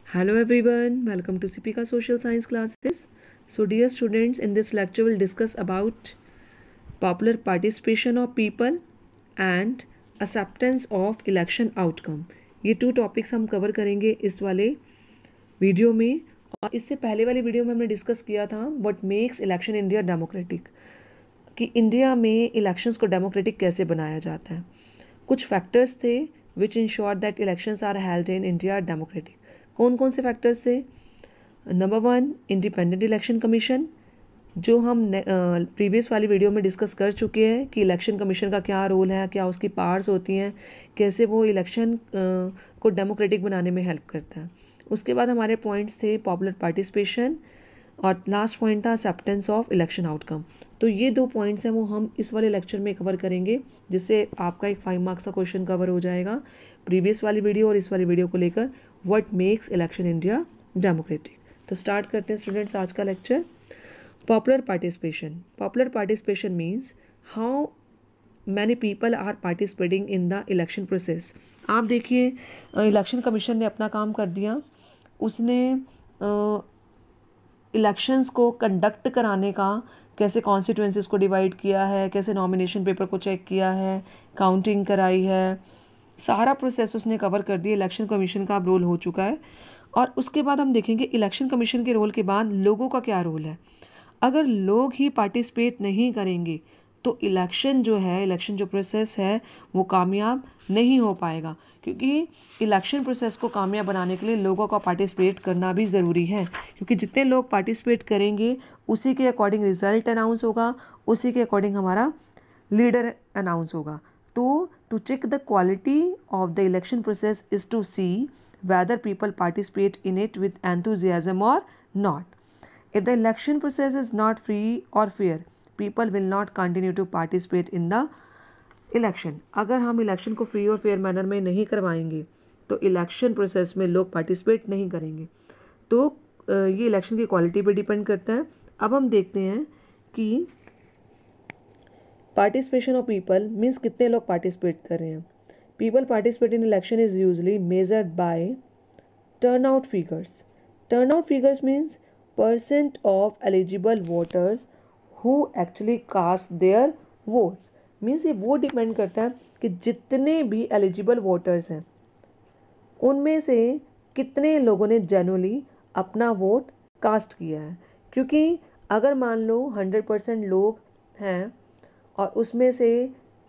Hello everyone, welcome to Sipika Social Science classes. So dear students, in this lecture we'll discuss about popular participation of people and acceptance of election outcome. ये 2 topics हम cover करेंगे इस वाले video में। और इससे पहले वाली वीडियो में हमने डिस्कस किया था what makes election India democratic, कि इंडिया में इलेक्शंस को डेमोक्रेटिक कैसे बनाया जाता है। कुछ फैक्टर्स थे which ensure that elections are held in India democratic. कौन कौन से फैक्टर्स थे? नंबर 1, इंडिपेंडेंट इलेक्शन कमीशन, जो हम प्रीवियस वाली वीडियो में डिस्कस कर चुके हैं कि इलेक्शन कमीशन का क्या रोल है, क्या उसकी पावर्स होती हैं, कैसे वो इलेक्शन को डेमोक्रेटिक बनाने में हेल्प करता है। उसके बाद हमारे पॉइंट्स थे पॉपुलर पार्टिसिपेशन और लास्ट पॉइंट था एक्सेप्टेंस ऑफ इलेक्शन आउटकम। तो ये 2 पॉइंट्स हैं वो हम इस वाले लेक्चर में कवर करेंगे, जिससे आपका एक 5 मार्क्स का क्वेश्चन कवर हो जाएगा प्रीवियस वाली वीडियो और इस वाली वीडियो को लेकर, what makes election India democratic. तो स्टार्ट करते हैं स्टूडेंट्स आज का lecture. Popular participation. Popular participation means how many people are participating in the election process. आप देखिए, इलेक्शन कमीशन ने अपना काम कर दिया, उसने इलेक्शंस को कंडक्ट कराने का कैसे कॉन्स्टिट्यूएंसीज को डिवाइड किया है, कैसे नॉमिनेशन पेपर को चेक किया है, काउंटिंग कराई है, सारा प्रोसेस उसने कवर कर दिया। इलेक्शन कमीशन का अब रोल हो चुका है। और उसके बाद हम देखेंगे इलेक्शन कमीशन के रोल के बाद लोगों का क्या रोल है। अगर लोग ही पार्टिसिपेट नहीं करेंगे तो इलेक्शन जो है, इलेक्शन जो प्रोसेस है वो कामयाब नहीं हो पाएगा, क्योंकि इलेक्शन प्रोसेस को कामयाब बनाने के लिए लोगों का पार्टिसिपेट करना भी ज़रूरी है। क्योंकि जितने लोग पार्टिसिपेट करेंगे उसी के अकॉर्डिंग रिजल्ट अनाउंस होगा, उसी के अकॉर्डिंग हमारा लीडर अनाउंस होगा। तो to check the quality of the election process is to see whether people participate in it with enthusiasm or not. If the election process is not free or fair, people will not continue to participate in the election. अगर हम election को free और fair manner में नहीं करवाएंगे तो election process में लोग पार्टिसिपेट नहीं करेंगे। तो ये इलेक्शन की क्वालिटी पे डिपेंड करता है। अब हम देखते हैं कि पार्टिसिपेशन ऑफ पीपल मीन्स कितने लोग पार्टिसिपेट कर रहे हैं। People participate in election is usually measured by turnout figures. Turnout figures means percent of eligible voters who actually cast their votes. Means ये वो डिपेंड करता है कि जितने भी एलिजिबल वोटर्स हैं उनमें से कितने लोगों ने जेन्युइनली अपना वोट कास्ट किया है। क्योंकि अगर मान लो 100% लोग हैं और उसमें से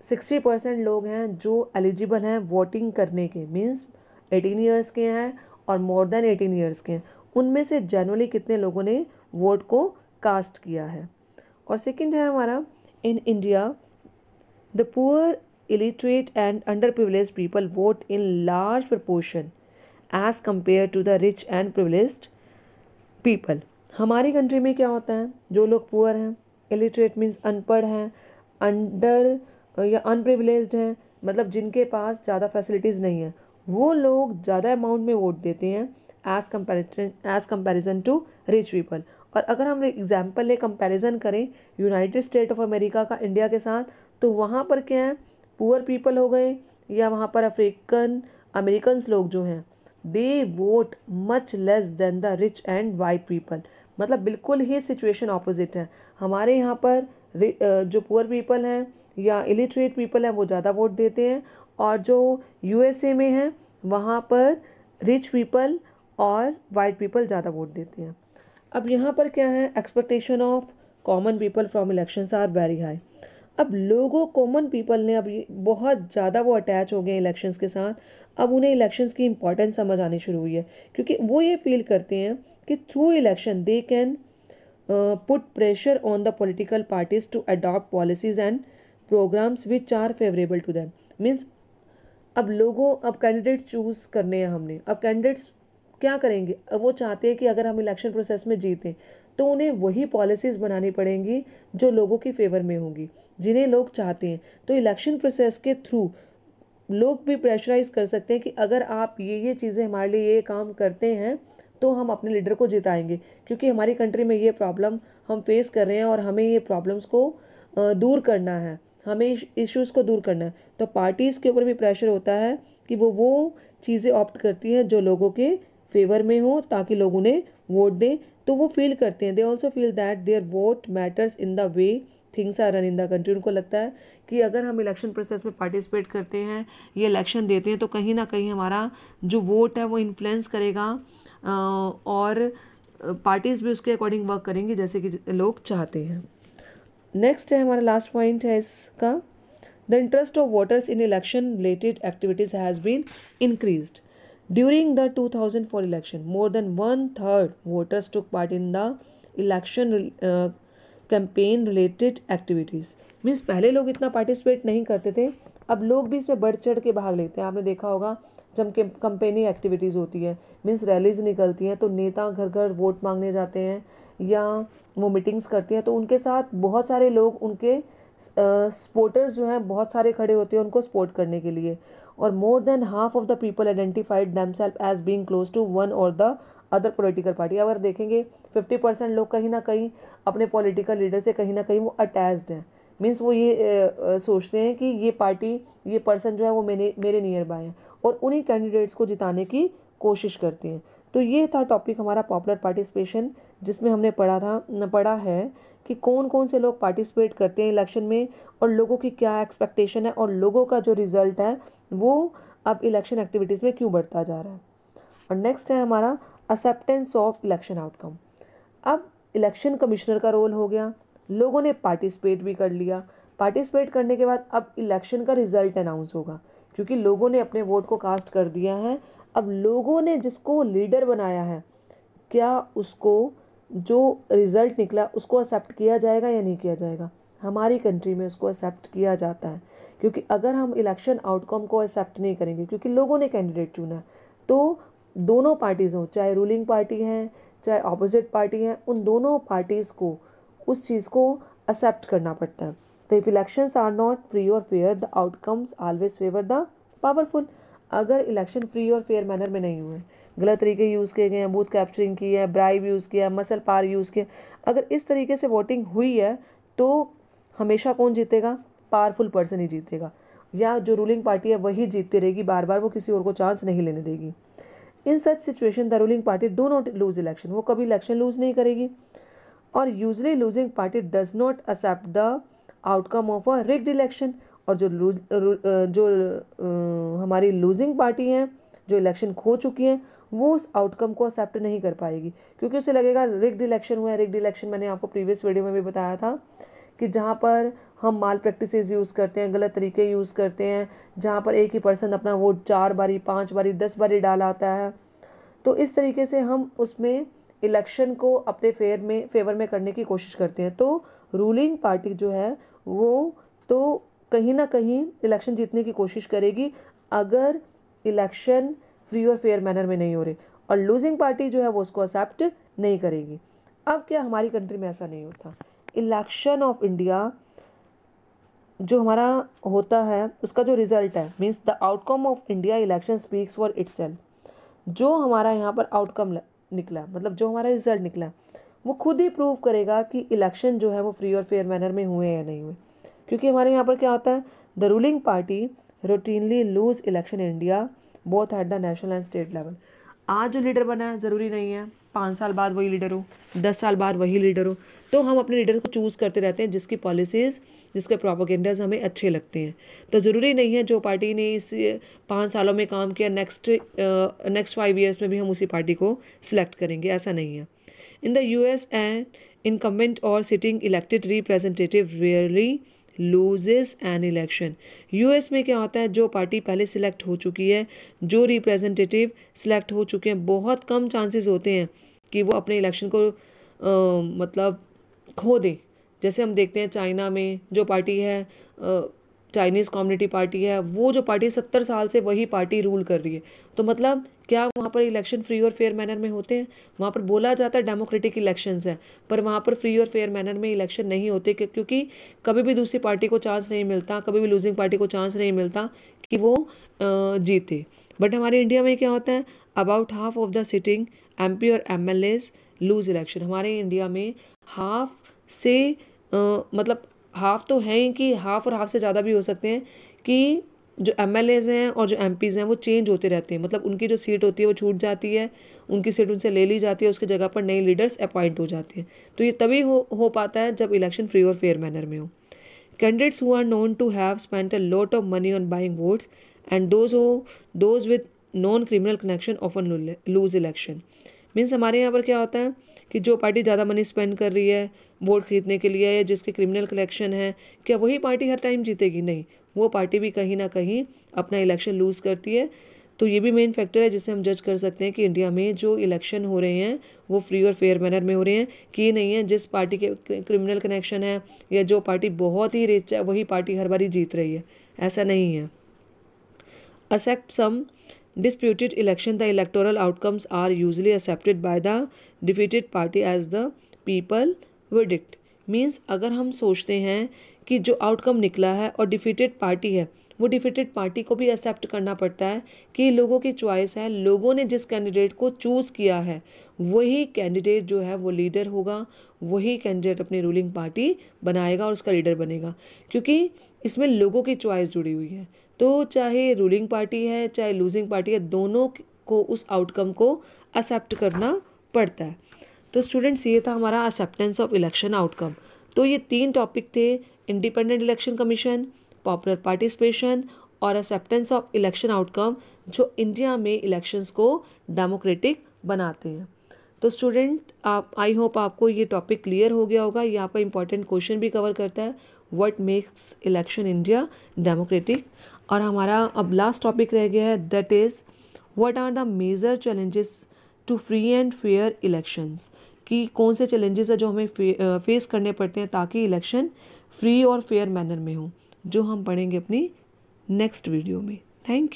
60% लोग हैं जो एलिजिबल हैं वोटिंग करने के, मीन्स 18 ईयर्स के हैं और मोर देन 18 ईयर्स के हैं, उनमें से जनरली कितने लोगों ने वोट को कास्ट किया है। और सेकंड है हमारा, in India the poor, illiterate and under privileged people vote in large proportion as compare to the rich and privileged people. हमारी कंट्री में क्या होता है, जो लोग पुअर हैं, इलिटरेट मीन्स अनपढ़ हैं, अंडर या अनप्रिविलेज्ड हैं, मतलब जिनके पास ज़्यादा फैसिलिटीज़ नहीं है, वो लोग ज़्यादा अमाउंट में वोट देते हैं as comparison to rich people. और अगर हम एग्जांपल ले, कंपैरिजन करें यूनाइटेड स्टेट ऑफ अमेरिका का इंडिया के साथ, तो वहाँ पर क्या है, पुअर पीपल हो गए या वहाँ पर अफ्रीकन अमेरिकन्स लोग जो हैं, they vote much less than the rich and white people. मतलब बिल्कुल ही सिचुएशन ऑपोजिट है। हमारे यहाँ पर जो पुअर पीपल हैं या इलिटरेट पीपल हैं वो ज़्यादा वोट देते हैं, और जो यूएसए में हैं वहाँ पर रिच पीपल और वाइट पीपल ज़्यादा वोट देते हैं। अब यहाँ पर क्या है, expectation of common people from elections are very high. अब लोगों, कॉमन पीपल ने अब बहुत ज़्यादा वो अटैच हो गए इलेक्शंस के साथ। अब उन्हें इलेक्शंस की इंपॉर्टेंस समझ आनी शुरू हुई है, क्योंकि वो ये फील करते हैं कि through election they can put pressure on the political parties to adopt policies and programs which are favorable to them. Means अब लोगों, अब कैंडिडेट्स चूज़ करने हैं हमने। अब कैंडिडेट्स क्या करेंगे, अब वो चाहते हैं कि अगर हम इलेक्शन प्रोसेस में जीतें तो उन्हें वही पॉलिसीज़ बनानी पड़ेंगी जो लोगों की फेवर में होंगी, जिन्हें लोग चाहते हैं। तो इलेक्शन प्रोसेस के थ्रू लोग भी प्रेशराइज कर सकते हैं कि अगर आप ये चीज़ें हमारे लिए ये काम करते हैं तो हम अपने लीडर को जिताएंगे, क्योंकि हमारी कंट्री में ये प्रॉब्लम हम फेस कर रहे हैं और हमें ये प्रॉब्लम्स को दूर करना है, हमें इश्यूज़ को दूर करना है। तो पार्टीज़ के ऊपर भी प्रेशर होता है कि वो चीज़ें ऑप्ट करती हैं जो लोगों के फेवर में हो ताकि लोग उन्हें वोट दें, तो वो फील करते हैं, they also feel that their vote matters in the way things are run in the country. उनको लगता है कि अगर हम इलेक्शन प्रोसेस में पार्टिसिपेट करते हैं, ये इलेक्शन देते हैं, तो कहीं ना कहीं हमारा जो वोट है वो इन्फ्लुएंस करेगा और पार्टीज भी उसके अकॉर्डिंग वर्क करेंगी जैसे कि लोग चाहते हैं। नेक्स्ट है हमारा लास्ट पॉइंट है इसका, the interest of voters in election related activities has been increased during the 2004 election. More than 1/3 voters took part in the election campaign related activities. Means पहले लोग इतना पार्टिसिपेट नहीं करते थे, अब लोग भी इसमें बढ़ चढ़ के भाग लेते हैं। आपने देखा होगा जब कैंपेनिंग एक्टिविटीज़ होती है, मीन्स रैलीज निकलती हैं, तो नेता घर घर वोट मांगने जाते हैं या वो मीटिंग्स करती हैं, तो उनके साथ बहुत सारे लोग, उनके सपोर्टर्स जो हैं बहुत सारे खड़े होते हैं उनको सपोर्ट करने के लिए। और more than half of the people identified themselves as being close to one or the other political party. अगर देखेंगे 50% लोग कहीं ना कहीं अपने पॉलिटिकल लीडर से कहीं ना कहीं वो अटैच्ड हैं। मीन्स वो ये सोचते हैं कि ये पार्टी, ये पर्सन जो है वो मेरे नियर बाय है, और उन्हीं कैंडिडेट्स को जिताने की कोशिश करते हैं। तो ये था टॉपिक हमारा पॉपुलर पार्टिसिपेशन, जिसमें हमने पढ़ा है कि कौन कौन से लोग पार्टिसिपेट करते हैं इलेक्शन में और लोगों की क्या एक्सपेक्टेशन है और लोगों का जो रिजल्ट है वो अब इलेक्शन एक्टिविटीज़ में क्यों बढ़ता जा रहा है। और नेक्स्ट है हमारा एक्सेप्टेंस ऑफ इलेक्शन आउटकम। अब इलेक्शन कमिश्नर का रोल हो गया, लोगों ने पार्टिसिपेट भी कर लिया, पार्टिसिपेट करने के बाद अब इलेक्शन का रिजल्ट अनाउंस होगा, क्योंकि लोगों ने अपने वोट को कास्ट कर दिया है। अब लोगों ने जिसको लीडर बनाया है, क्या उसको जो रिज़ल्ट निकला उसको एक्सेप्ट किया जाएगा या नहीं किया जाएगा। हमारी कंट्री में उसको एक्सेप्ट किया जाता है, क्योंकि अगर हम इलेक्शन आउटकम को एक्सेप्ट नहीं करेंगे, क्योंकि लोगों ने कैंडिडेट चुना है, तो दोनों पार्टीज़ हों, चाहे रूलिंग पार्टी हैं चाहे अपोजिट पार्टी हैं, उन दोनों पार्टीज़ को उस चीज़ को एक्सेप्ट करना पड़ता है। तो if elections are not free और fair, the outcomes always favour the powerful. अगर इलेक्शन फ्री और फेयर मैनर में नहीं हुए, गलत तरीके यूज़ किए गए हैं, बूथ कैप्चरिंग की है, ब्राइब यूज़ किया है, मसल पार यूज़ किया, अगर इस तरीके से वोटिंग हुई है तो हमेशा कौन जीतेगा? पावरफुल पर्सन ही जीतेगा, या जो रूलिंग पार्टी है वही जीतती रहेगी बार बार, वो किसी और को चांस नहीं लेने देगी। In such situation the ruling party do not lose election, वो कभी इलेक्शन लूज नहीं करेगी। और usually losing party does not accept the outcome of a rigged election. और जो हमारी लूजिंग पार्टी हैं, जो इलेक्शन खो चुकी हैं, वो उस आउटकम को एक्सेप्ट नहीं कर पाएगी, क्योंकि उसे लगेगा रिग्ड इलेक्शन हुआ है। रिग्ड इलेक्शन मैंने आपको प्रीवियस वीडियो में भी बताया था कि जहाँ पर हम माल प्रैक्टिसेस यूज़ करते हैं, गलत तरीके यूज़ करते हैं, जहाँ पर एक ही पर्सन अपना वोट 4 बारी 5 बारी 10 बारी डाल आता है, तो इस तरीके से हम उसमें इलेक्शन को अपने फेवर में करने की कोशिश करते हैं। तो रूलिंग पार्टी जो है वो तो कहीं ना कहीं इलेक्शन जीतने की कोशिश करेगी अगर इलेक्शन फ्री और फेयर मैनर में नहीं हो रहे, और लूजिंग पार्टी जो है वो उसको एक्सेप्ट नहीं करेगी। अब क्या हमारी कंट्री में ऐसा नहीं होता? इलेक्शन ऑफ इंडिया जो हमारा होता है उसका जो रिजल्ट है, means the outcome of India election speaks for itself. जो हमारा यहाँ पर आउटकम निकला, मतलब जो हमारा रिजल्ट निकला, वो खुद ही प्रूव करेगा कि इलेक्शन जो है वो फ्री और फेयर मैनर में हुए या नहीं हुए। क्योंकि हमारे यहाँ पर क्या होता है, the ruling party routinely lose election in India both at the national and state level. आज जो लीडर बना है ज़रूरी नहीं है 5 साल बाद वही लीडर हो, 10 साल बाद वही लीडर हो। तो हम अपने लीडर को चूज़ करते रहते हैं जिसकी पॉलिसीज़, जिसके प्रोपेगेंडाज हमें अच्छे लगते हैं। तो ज़रूरी नहीं है जो पार्टी ने इस 5 सालों में काम किया नेक्स्ट 5 ईयर्स में भी हम उसी पार्टी को सिलेक्ट करेंगे, ऐसा नहीं है। In the US and incumbent और sitting elected representative rarely loses an election. US में क्या होता है, जो पार्टी पहले सिलेक्ट हो चुकी है, जो रिप्रेजेंटेटिव सिलेक्ट हो चुके हैं, बहुत कम चांसेस होते हैं कि वो अपने इलेक्शन को मतलब खो दें। जैसे हम देखते हैं चाइना में जो पार्टी है, चाइनीज़ कम्युनिटी पार्टी है, वो जो पार्टी 70 साल से वही पार्टी रूल कर रही है। तो मतलब क्या वहाँ पर इलेक्शन फ्री और फेयर मैनर में होते हैं? वहाँ पर बोला जाता है डेमोक्रेटिक इलेक्शंस है, पर वहाँ पर फ्री और फेयर मैनर में इलेक्शन नहीं होते, क्योंकि कभी भी दूसरी पार्टी को चांस नहीं मिलता, कभी भी लूजिंग पार्टी को चांस नहीं मिलता कि वो जीते। बट हमारे इंडिया में क्या होता है, about half of the sitting MP और MLAs लूज इलेक्शन। हमारे इंडिया में हाफ से मतलब हाफ तो है ही, कि हाफ और हाफ से ज़्यादा भी हो सकते हैं, कि जो MLAs हैं और जो MPs हैं वो चेंज होते रहते हैं, मतलब उनकी जो सीट होती है वो छूट जाती है, उनकी सीट उनसे ले ली जाती है, उसकी जगह पर नए लीडर्स अपॉइंट हो जाते हैं। तो ये तभी हो पाता है जब इलेक्शन फ्री और फेयर मैनर में हो। Candidates who are known to have spent a lot of money on buying votes and those with known criminal connection often lose election. Means हमारे यहाँ पर क्या होता है कि जो पार्टी ज़्यादा मनी स्पेंड कर रही है वोट खरीदने के लिए या जिसके क्रिमिनल कलेक्शन है, क्या वही पार्टी हर टाइम जीतेगी? नहीं, वो पार्टी भी कहीं ना कहीं अपना इलेक्शन लूज़ करती है। तो ये भी मेन फैक्टर है जिससे हम जज कर सकते हैं कि इंडिया में जो इलेक्शन हो रहे हैं वो फ्री और फेयर मैनर में हो रहे हैं कि ये नहीं है जिस पार्टी के क्रिमिनल कनेक्शन है या जो पार्टी बहुत ही रिच है वही पार्टी हर बारी जीत रही है, ऐसा नहीं है। Accept some disputed election, the electoral outcomes are usually accepted by the defeated party as the people verdict. Means अगर हम सोचते हैं कि जो आउटकम निकला है और डिफीटेड पार्टी है, वो डिफीटेड पार्टी को भी एक्सेप्ट करना पड़ता है कि लोगों की चॉइस है, लोगों ने जिस कैंडिडेट को चूज़ किया है वही कैंडिडेट जो है वो लीडर होगा, वही कैंडिडेट अपनी रूलिंग पार्टी बनाएगा और उसका लीडर बनेगा, क्योंकि इसमें लोगों की चॉइस जुड़ी हुई है। तो चाहे रूलिंग पार्टी है चाहे लूजिंग पार्टी है, दोनों को उस आउटकम को एक्सेप्ट करना पड़ता है। तो स्टूडेंट्स ये था हमारा एक्सेप्टेंस ऑफ इलेक्शन आउटकम। तो ये 3 टॉपिक थे, independent election commission, popular participation और एक्सेप्टेंस ऑफ इलेक्शन आउटकम, जो इंडिया में इलेक्शंस को डेमोक्रेटिक बनाते हैं। तो स्टूडेंट आप, आई होप आपको ये टॉपिक क्लियर हो गया होगा। ये आपका इंपॉर्टेंट क्वेश्चन भी कवर करता है, what makes election India democratic. और हमारा अब लास्ट टॉपिक रह गया है, that is what are the major challenges to free and fair elections, कि कौन से चैलेंजेस है जो हमें फेस करने पड़ते हैं ताकि इलेक्शन फ्री और फेयर मैनर में हो, जो हम पढ़ेंगे अपनी नेक्स्ट वीडियो में। Thank you.